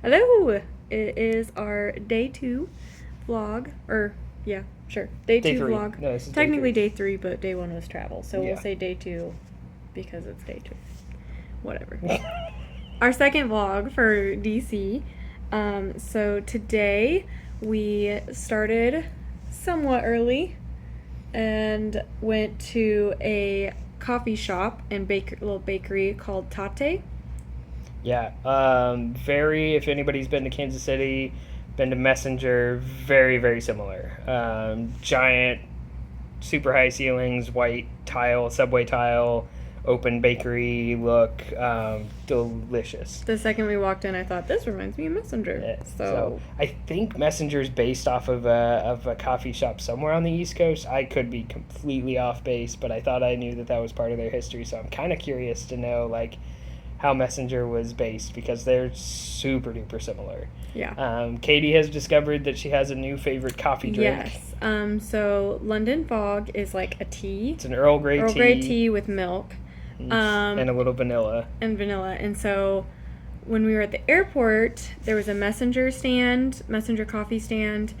Hello! It is our day 2 vlog. Day Day 2 three. vlog. No, this is Technically day day 3, but day 1 was travel. So Yeah. we'll say day 2 because it's day 2. Whatever. Our second vlog for DC. So today we started somewhat early and went to a coffee shop and little bakery called Tate. Yeah. If anybody's been to Kansas City, been to Messenger, very, very similar. Giant, super high ceilings, white tile, subway tile, open bakery look, delicious. The second we walked in, I thought, this reminds me of Messenger. Yeah. So I think Messenger's based off of a coffee shop somewhere on the East Coast. I could be completely off base, but I thought I knew that was part of their history. So I'm kind of curious to know, like, how Messenger was based because they're super duper similar. yeah. Katie has discovered that she has a new favorite coffee drink. Yes. So London Fog is like a tea. It's an Earl Grey Earl tea. Grey tea with milk. And a little vanilla. And vanilla. And so when we were at the airport, there was a Messenger coffee stand,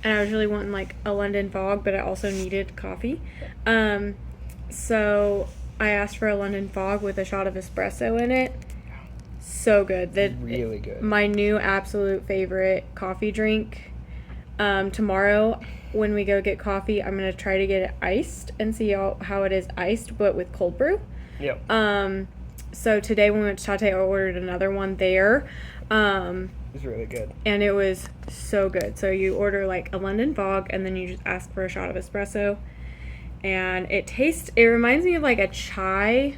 and I was really wanting like a London Fog, but I also needed coffee. So I asked for a London Fog with a shot of espresso in it. So good. Really good. My new absolute favorite coffee drink. Tomorrow when we go get coffee, I'm going to try to get it iced and see how it is iced, but with cold brew. Yep. So today when we went to Tate, I ordered another one there. It was really good. And it was so good. So you order like a London Fog and then you just ask for a shot of espresso. And it reminds me of like a chai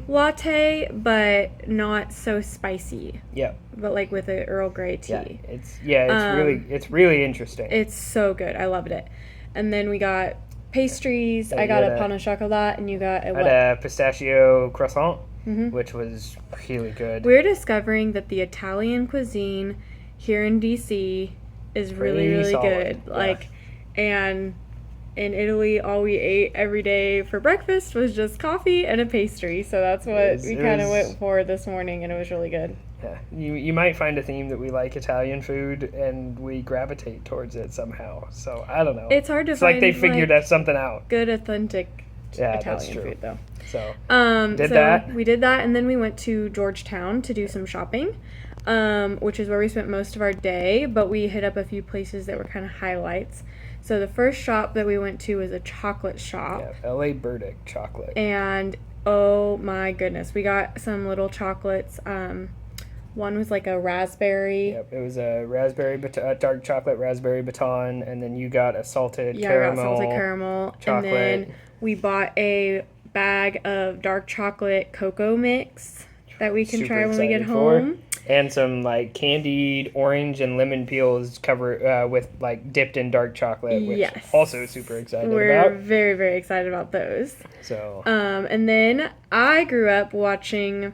latte, but not so spicy. Yeah. But like with an Earl Grey tea. It's really interesting. It's so good. I loved it. And then we got pastries. I got a pain au chocolat, and you got a pistachio croissant, which was really good. We're discovering that the Italian cuisine here in DC is really, really good. And in Italy, all we ate every day for breakfast was just coffee and a pastry. So that's what we kind of went for this morning, and it was really good. Yeah, you might find a theme that we like Italian food, and we gravitate towards it somehow. So I don't know. It's hard to It's find. Like they figured something out. Good, authentic Italian food, though. So that. We did that, and then we went to Georgetown to do some shopping, which is where we spent most of our day. But we hit up a few places that were kind of highlights. So the first shop that we went to was a chocolate shop. Yeah, L.A. Burdick chocolate. And oh my goodness, we got some little chocolates. One was like a raspberry. Yep, it was a dark chocolate raspberry baton, and then you got a salted caramel. I got salted caramel. Chocolate. And then we bought a bag of dark chocolate cocoa mix that we can try when we get home. And some like candied orange and lemon peels with like dipped in dark chocolate, which also super excited about. We're very, very excited about those. So and then I grew up watching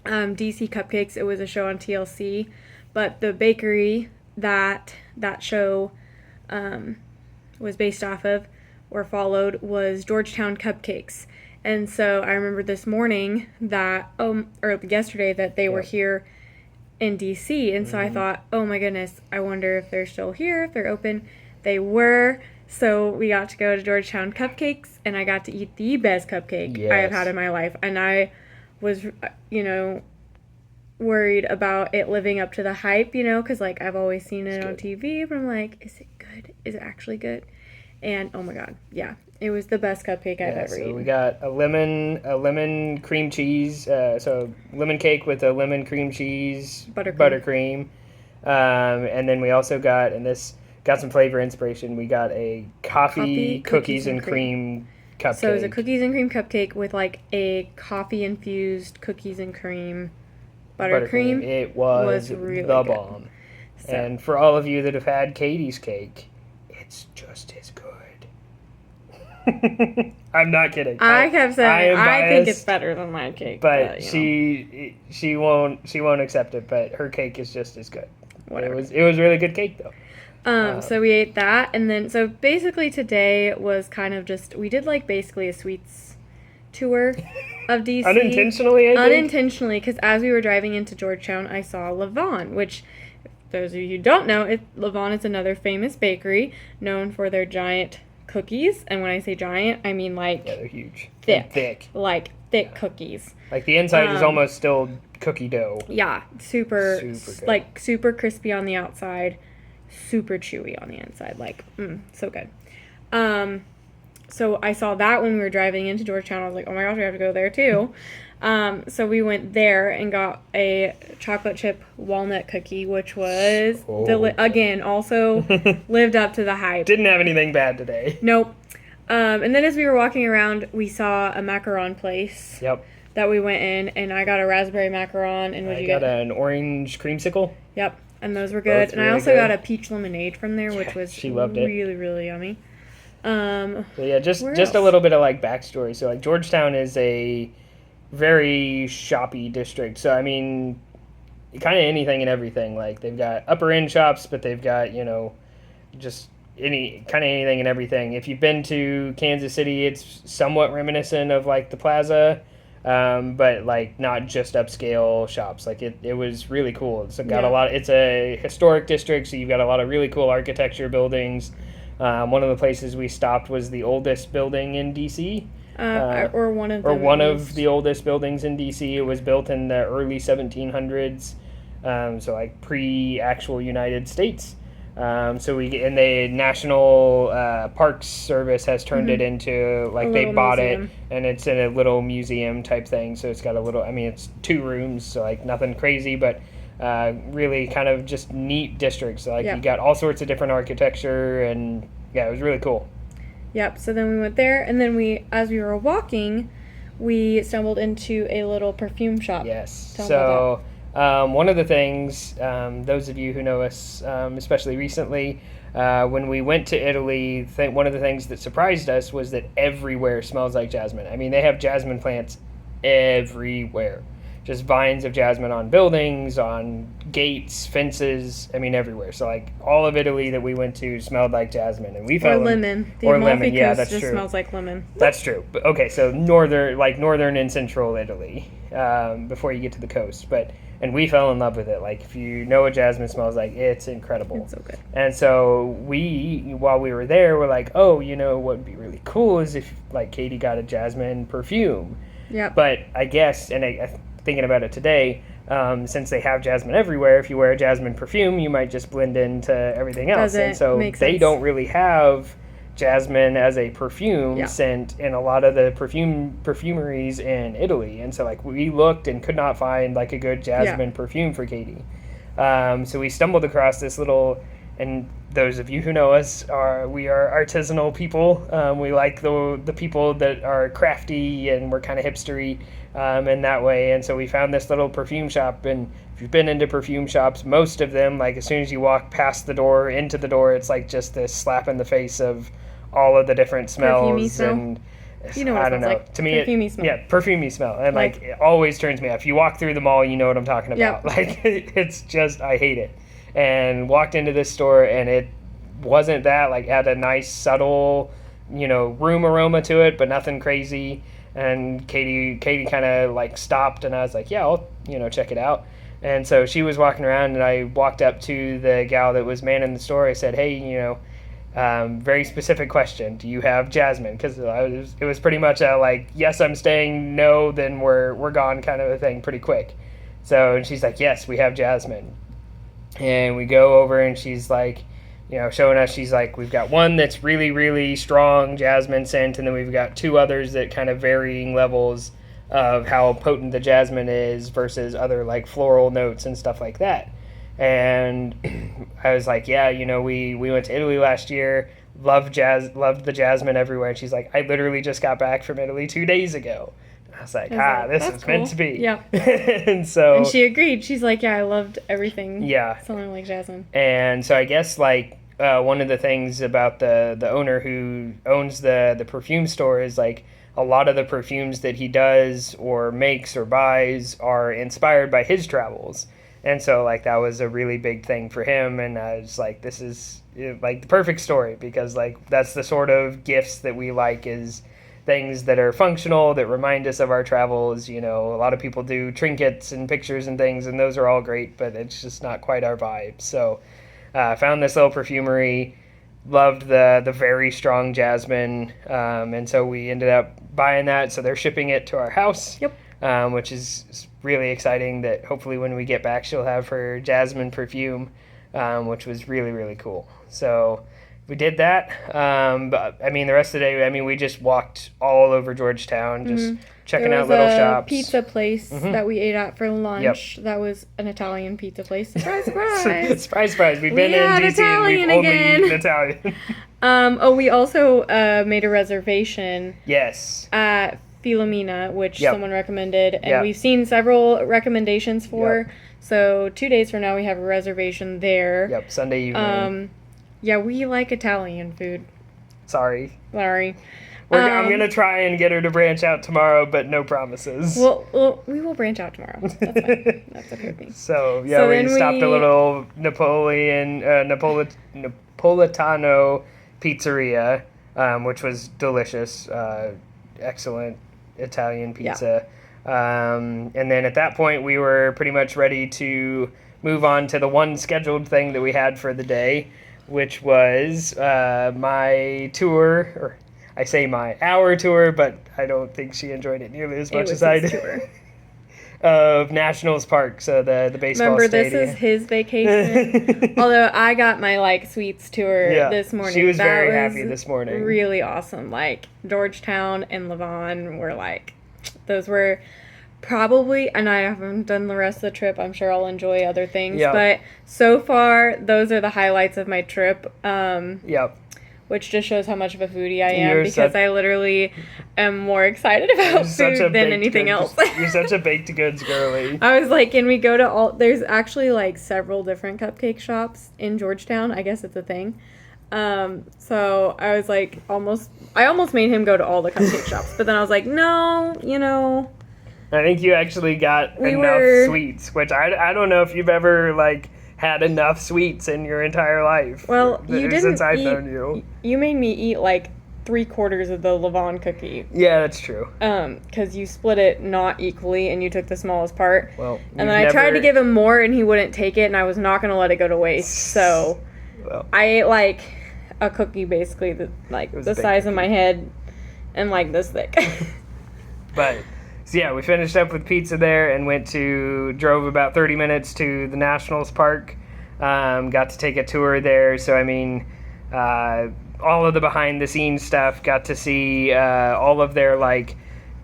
DC Cupcakes. It was a show on TLC, but the bakery that show was based off of or followed was Georgetown Cupcakes. And so I remember this morning or yesterday that they were here in DC. And so I thought, oh my goodness, I wonder if they're still here, if they're open. They were. So we got to go to Georgetown Cupcakes, and I got to eat the best cupcake I have had in my life. And I was, worried about it living up to the hype, because like I've always seen it on TV, but I'm like, is it good? Is it actually good? And oh my god, yeah, it was the best cupcake I've ever eaten. We got a lemon cream cheese, so lemon cake with a lemon cream cheese buttercream, and then we also got some flavor inspiration. We got a coffee cookies and cream cupcake. So it was a cookies and cream cupcake with like a coffee infused cookies and cream buttercream. It was really the bomb. So. And for all of you that have had Katie's cake, it's just as good. I'm not kidding. I kept saying I think it's better than my cake, but she won't accept it. But her cake is just as good. Whatever. It was really good cake though. So we ate that, and then so basically today was kind of just we did like basically a sweets tour. of DC. Unintentionally, I think. Unintentionally, because as we were driving into Georgetown, I saw Levon, which, those of you who don't know, Levon is another famous bakery known for their giant cookies. And when I say giant, I mean like Yeah, they're huge. thick. Like thick cookies. Like the inside is almost still cookie dough. Yeah, super good. like super crispy on the outside, super chewy on the inside. Like, so good. So I saw that when we were driving into Georgetown. I was like, oh my gosh, we have to go there too. So we went there and got a chocolate chip walnut cookie, which was, again, also lived up to the hype. Didn't have anything bad today. Nope. And then as we were walking around, we saw a macaron place. Yep. That we went in, and I got a raspberry macaron. And I got an orange creamsicle. Yep. And those were good. And I also got a peach lemonade from there, which was she loved it. Really, really yummy. So yeah, just a little bit of like backstory. So like Georgetown is a very shoppy district. So I mean, kind of anything and everything. Like they've got upper end shops, but they've got, you know, just anything and everything. If you've been to Kansas City, it's somewhat reminiscent of like the Plaza. But like not just upscale shops. Like it was really cool. It's got a lot. It's a historic district, so you've got a lot of really cool architecture buildings. One of the places we stopped was the oldest building in DC. Or one of the oldest buildings in DC. It was built in the early 1700s, so like pre-actual United States. So the National Parks Service has turned it into like they bought museum. It, and it's in a little museum type thing. So it's got a little. I mean, it's 2 rooms, so like nothing crazy, but really kind of just neat districts. So, like you got all sorts of different architecture, and yeah, it was really cool. Yep. So then we went there, and then as we were walking, we stumbled into a little perfume shop. Yes. So. One of the things, those of you who know us, especially recently, when we went to Italy, one of the things that surprised us was that everywhere smells like jasmine. I mean, they have jasmine plants everywhere. Just vines of jasmine on buildings, on gates, fences, I mean, everywhere. So, like, all of Italy that we went to smelled like jasmine. And we felt lemon. The Amalfi Coast that's just true. Smells like lemon. That's true. But, okay, so northern and central Italy, before you get to the coast. And we fell in love with it. Like, if you know what jasmine smells like, it's incredible. It's so good. And so while we were there, we're like, oh, you know, what would be really cool is if, like, Katie got a jasmine perfume. Yeah. But I guess, and thinking about it today, since they have jasmine everywhere, if you wear a jasmine perfume, you might just blend into everything else. And so they don't really have jasmine as a perfume scent in a lot of the perfumeries in Italy. And so like we looked and could not find like a good jasmine perfume for Katie. So we stumbled across this little, and those of you who know us we are artisanal people. We like the people that are crafty, and we're kind of hipstery in that way. And so we found this little perfume shop, and if you've been into perfume shops, most of them, like as soon as you walk past the door, into the door, it's like just this slap in the face of all of the different smells. Perfumey smell. And you know what I don't know. Like. To me, perfumey smell. Yeah, perfumey smell, and like it always turns me off. If you walk through the mall, you know what I'm talking about. Yep. Like it's just, I hate it. And walked into this store, and it wasn't that. Like, had a nice subtle, room aroma to it, but nothing crazy. And Katie kind of like stopped, and I was like, yeah, I'll check it out. And so she was walking around, and I walked up to the gal that was manning the store. I said, hey, very specific question. Do you have jasmine? Because it was pretty much a like, yes, I'm staying. No, then we're gone kind of a thing pretty quick. So, and she's like, yes, we have jasmine. And we go over, and she's like, showing us, she's like, we've got one that's really, really strong jasmine scent, and then we've got 2 others that kind of varying levels of how potent the jasmine is versus other like floral notes and stuff like that. And I was like, yeah, we went to Italy last year, loved the jasmine everywhere. And she's like, I literally just got back from Italy 2 days ago. I was like, this is cool. Meant to be. Yeah. And she agreed. She's like, yeah, I loved everything. Yeah. Smelling like jasmine. And so I guess like one of the things about the owner who owns the perfume store is like a lot of the perfumes that he does or makes or buys are inspired by his travels. And so like that was a really big thing for him. And I was like, this is like the perfect story, because like that's the sort of gifts that we like, is things that are functional that remind us of our travels. You know, a lot of people do trinkets and pictures and things, and those are all great, but it's just not quite our vibe. So found this little perfumery, loved the very strong jasmine, and so we ended up buying that. So they're shipping it to our house. Yep. Which is really exciting, that hopefully when we get back she'll have her jasmine perfume, which was really, really cool. So we did that. But I mean, the rest of the day, I mean, we just walked all over Georgetown, just checking out little shops. There was a pizza place that we ate at for lunch. Yep. That was an Italian pizza place. Surprise, surprise. Surprise, surprise. We've been in DC Italian and we've again. only eaten Italian. We also made a reservation. Yes. At Philomena, which Yep. someone recommended, and Yep. we've seen several recommendations for. Yep. So 2 days from now, we have a reservation there. Yep, Sunday evening. Yeah, we like Italian food. Sorry. Sorry. I'm going to try and get her to branch out tomorrow, but no promises. Well, we will branch out tomorrow. That's fine. That's okay with me. So, yeah, So we then stopped a we- little Napolitano pizzeria, which was delicious. Excellent Italian pizza. And then at that point, we were pretty much ready to move on to the one scheduled thing that we had for the day, which was my tour, or I say our tour, but I don't think she enjoyed it nearly as much as I did. Tour. Of Nationals Park, so the baseball Remember, stadium. this is his vacation. Although I got my Sweets tour this morning. She was That very happy this morning. Really awesome. Georgetown and Levon were those were probably, and I haven't done the rest of the trip. I'm sure I'll enjoy other things, but so far those are the highlights of my trip. Yep. Which just shows how much of a foodie I am, You're because I literally am more excited about food than anything else. You're such a baked goods girly. I was like, can we go to there's actually several different cupcake shops in Georgetown. I guess it's a thing. So I was I almost made him go to all the cupcake shops, but then I was like, no, I think you actually got enough sweets, which I don't know if you've ever had enough sweets in your entire life. Well, you didn't since I've known you. You made me eat 3/4 of the Levon cookie. Yeah, that's true. Because you split it not equally, and you took the smallest part. Well, and then I tried to give him more, and he wouldn't take it, and I was not going to let it go to waste. So I ate a cookie, basically the size of my head, and this thick. But so yeah, we finished up with pizza there and drove about 30 minutes to the Nationals Park. Got to take a tour there. So, I mean, all of the behind the scenes stuff, got to see all of their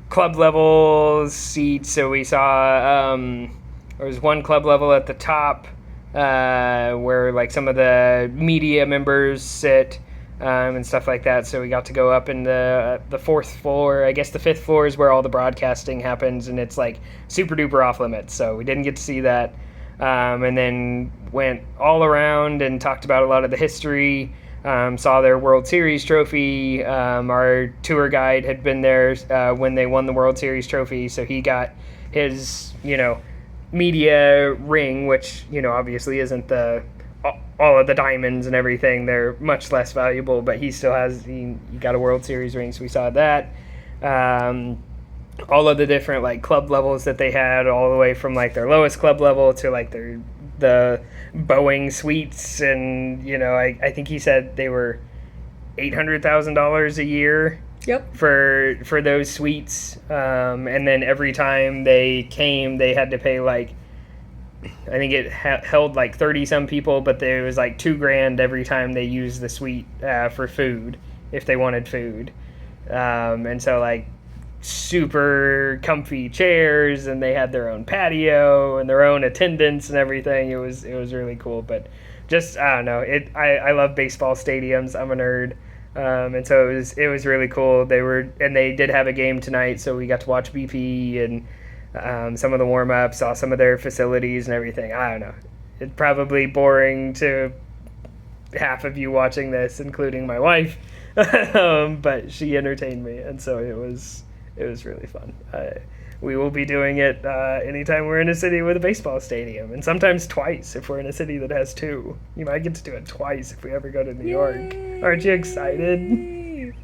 club level seats. So we saw there was one club level at the top where some of the media members sit. And stuff like that. So we got to go up in the fourth floor. I guess the fifth floor is where all the broadcasting happens, and it's super duper off limits. So we didn't get to see that. And then went all around and talked about a lot of the history. Saw their World Series trophy. Our tour guide had been there when they won the World Series trophy, so he got his media ring, which obviously isn't all of the diamonds and everything. They're much less valuable, but he still has he got a World Series ring, so we saw that. All of the different club levels that they had, all the way from their lowest club level to the Boeing suites, and I think he said they were $800,000 a year. Yep. For those suites, and then every time they came, they had to pay I think it held 30 some people, but there was $2,000 every time they used the suite for food, if they wanted food. And so super comfy chairs, and they had their own patio and their own attendants and everything. It was really cool. But just, I don't know, I love baseball stadiums. I'm a nerd. And so it was really cool. They did have a game tonight, so we got to watch BP and some of the warm-ups, saw some of their facilities and everything. I don't know. It's probably boring to half of you watching this, including my wife, but she entertained me, and so it was really fun. We will be doing it anytime we're in a city with a baseball stadium, and sometimes twice if we're in a city that has two. You might get to do it twice if we ever go to New York. Aren't you excited?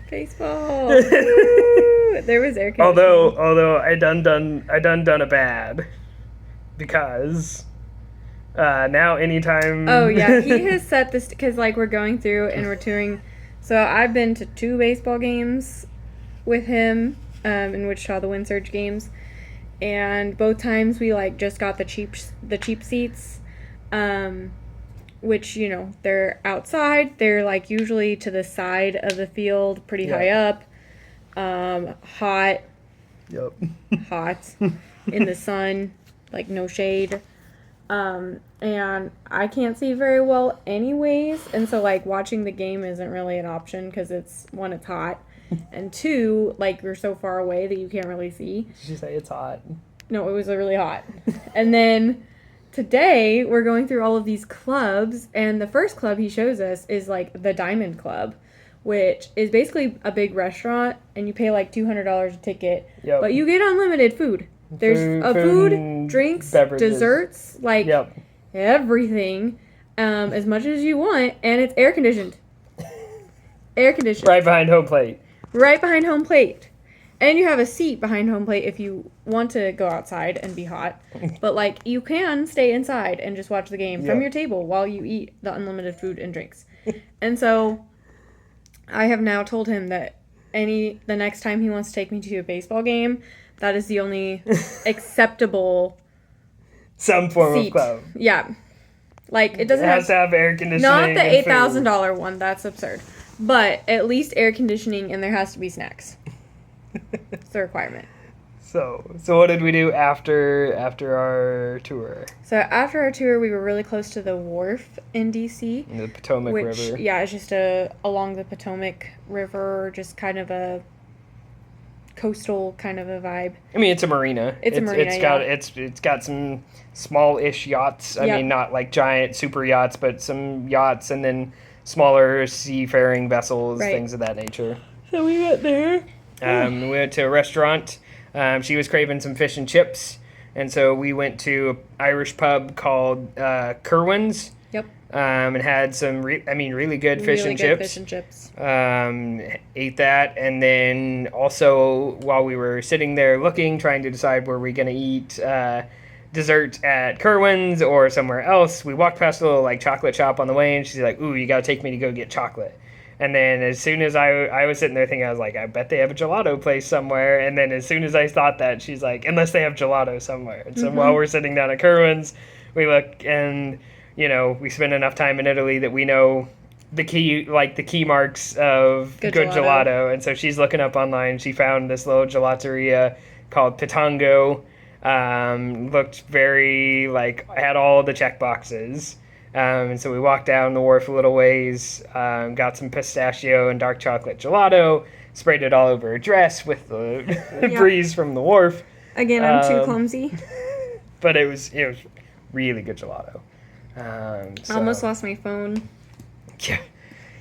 Baseball. Woo! There was air conditioning. Although I done a bad because now anytime. Oh yeah, he has set this because like we're going through and we're touring. So I've been to 2 baseball games with him in Wichita, the Wind Surge games, and both times we like just got the cheap seats, which they're outside. They're like usually to the side of the field, pretty high up, hot. Yep. Hot in the sun, like no shade. And I can't see very well anyways, and so like watching the game isn't really an option because it's hot, and 2, like you're so far away that you can't really see. Did you say it's hot? No, it was really hot. And then today we're going through all of these clubs, and the first club he shows us is like the Diamond Club, which is basically a big restaurant, and you pay like $200 a ticket, but you get unlimited food. There's food, drinks, beverages, desserts, like everything, as much as you want, and it's air conditioned. Air conditioned. Right behind home plate. Right behind home plate. And you have a seat behind home plate if you want to go outside and be hot. But, like, you can stay inside and just watch the game from your table while you eat the unlimited food and drinks. And so I have now told him that the next time he wants to take me to a baseball game, that is the only acceptable some form seat. Of club. Yeah. Like, it doesn't has to have air conditioning. Not the $8,000 one. That's absurd. But at least air conditioning, and there has to be snacks. It's a requirement. So what did we do after our tour? So after our tour, we were really close to the Wharf in D.C. The Potomac River. Yeah, it's just along the Potomac River, just kind of a coastal kind of a vibe. I mean, it's a marina. It's got some small-ish yachts. I mean, not like giant super yachts, but some yachts, and then smaller seafaring vessels, things of that nature. So we went there. We went to a restaurant. She was craving some fish and chips, and so we went to an Irish pub called Kerwin's. Yep. And had some really good fish and chips. Ate that, and then also while we were sitting there trying to decide were we going to eat dessert at Kerwin's or somewhere else, we walked past a little like chocolate shop on the way, and she's like, "Ooh, you got to take me to go get chocolate." And then as soon as I was sitting there thinking, I was like, I bet they have a gelato place somewhere. And then as soon as I thought that, she's like, unless they have gelato somewhere. And so while we're sitting down at Kerwin's, we look, and we spend enough time in Italy that we know the key marks of good gelato. And so she's looking up online. She found this little gelateria called Pitango. Looked very had all the check boxes. And so we walked down the wharf a little ways, got some pistachio and dark chocolate gelato, sprayed it all over her dress with the breeze from the wharf. Again, I'm too clumsy. But it was really good gelato. I almost lost my phone.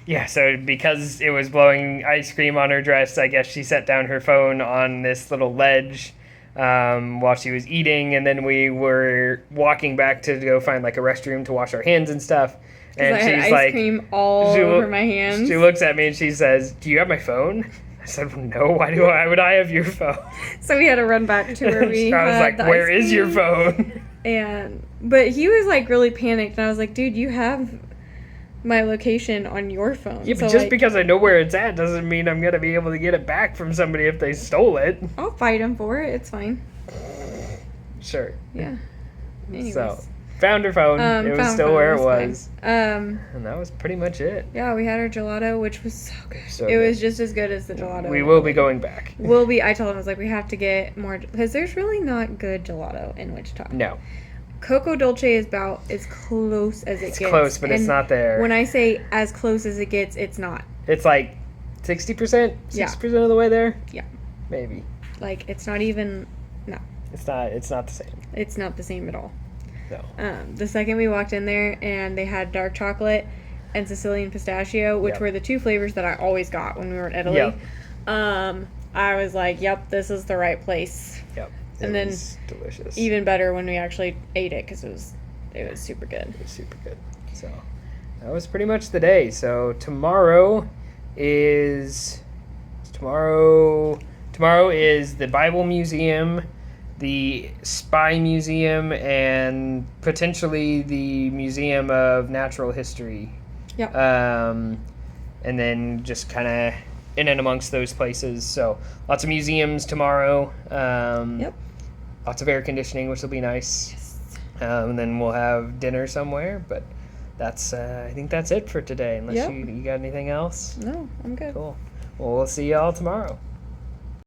Yeah, so because it was blowing ice cream on her dress, I guess she set down her phone on this little ledge while she was eating, and then we were walking back to go find a restroom to wash our hands and stuff. And I had ice cream all over my hands. She looks at me and she says, "Do you have my phone?" I said, "No. Why would I have your phone?" So we had to run back to where we. I was like, "Where is your phone?" But he was really panicked, and I was like, "Dude, you have my location on your phone." Yeah, but just because I know where it's at doesn't mean I'm gonna be able to get it back from somebody if they stole it. I'll fight him for it. It's fine. Sure. Yeah. Anyways. So, found her phone. It was still where it was. And that was pretty much it. Yeah, we had our gelato, which was so good. It was just as good as the gelato. We will be going back. I told him, I was like, we have to get more, because there's really not good gelato in Wichita. No. Coco Dolce is about as close as it gets. It's close, but it's not there. When I say as close as it gets, it's not. It's 60%? 60% of the way there? Yeah. Maybe. It's not even, no. It's not the same. It's not the same at all. No. The second we walked in there, and they had dark chocolate and Sicilian pistachio, which were the 2 flavors that I always got when we were in Italy. Yep. I was like, yep, this is the right place. Yep. And then delicious. Even better when we actually ate it, because it was super good. It was super good. So that was pretty much the day. So tomorrow is Tomorrow is the Bible Museum, the Spy Museum, and potentially the Museum of Natural History. Yep. And then just kind of in and amongst those places. So lots of museums tomorrow. Yep. Lots of air conditioning, which will be nice. Yes. And then we'll have dinner somewhere. But that's I think that's it for today. Unless Yep. you got anything else. No, I'm good. Cool. Well, we'll see y'all tomorrow.